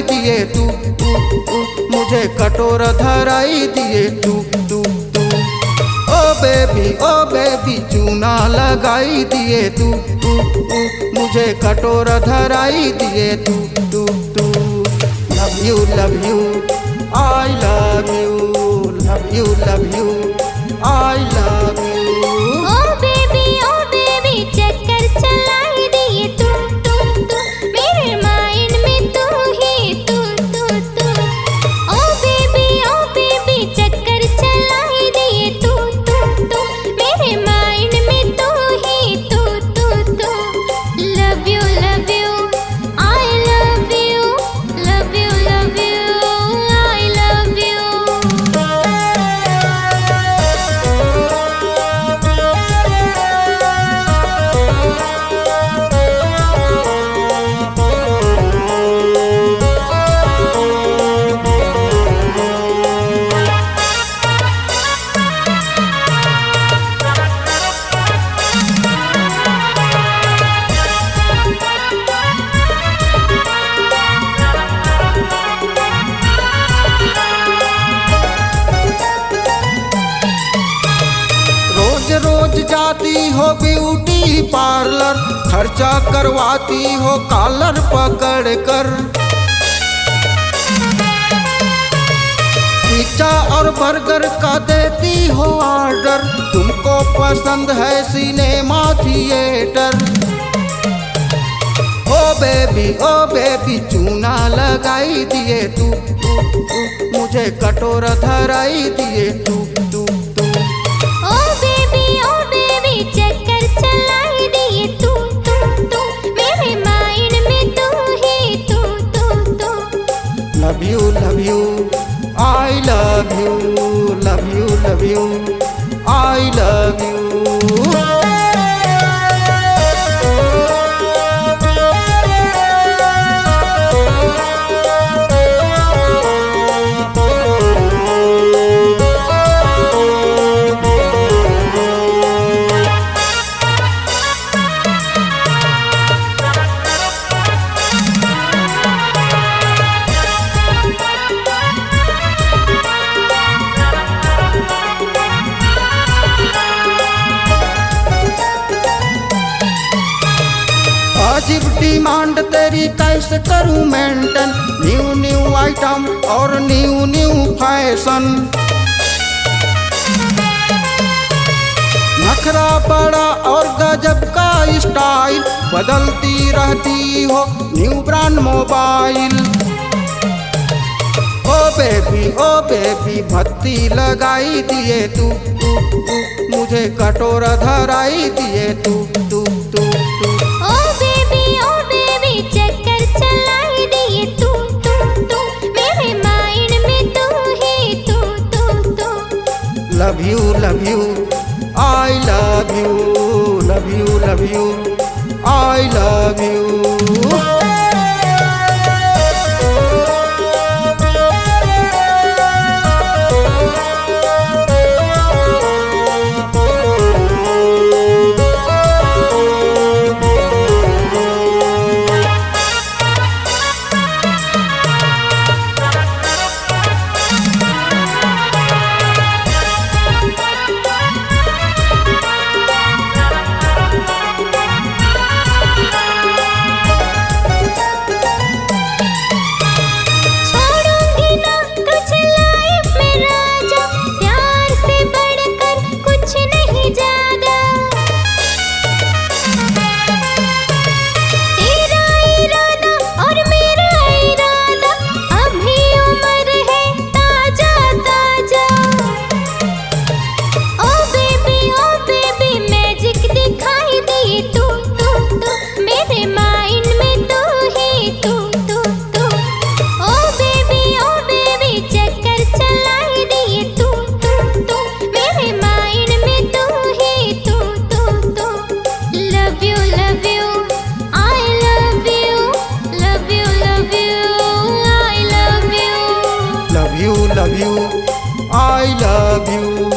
दिए तू मुझे कटोरा धराई दिए तू ओ बेबी चूना लगाई दिए तू मुझे कटोरा धराई दिए तू love you I love you I love you. Oh baby चक्कर चलाई दिए तू मेरे माइंड में तू ही तू ओ बेबी चक्कर चलाई दिए तू मेरे माइंड में तू ही तू love you I love you I love you. रोज जाती हो ब्यूटी पार्लर, खर्चा करवाती हो कॉलर पकड़ कर। पिज्जा और बर्गर का देती हो ऑर्डर, तुमको पसंद है सिनेमा थिएटर। ओ बेबी चूना लगाई दिए तू मुझे कटोरा धराई दिए तू ओ बेबी चक्कर चलाई दिए तू मेरे माइंड में तू ही तू love you I love you I love you. अजीब डिमांड तेरी कैसे करूं मेंटेन, न्यू आइटम और न्यू फैशन। नखरा बड़ा और गजब का स्टाइल, बदलती रहती हो न्यू ब्रांड मोबाइल। ओ बेबी भत्ती लगाई दिए तू मुझे कटोरा धराई दिए तू ओ बेबी चक्कर चलाई दिए तू मेरे माइंड में तू ही तू love you I love you I love you. love you I love you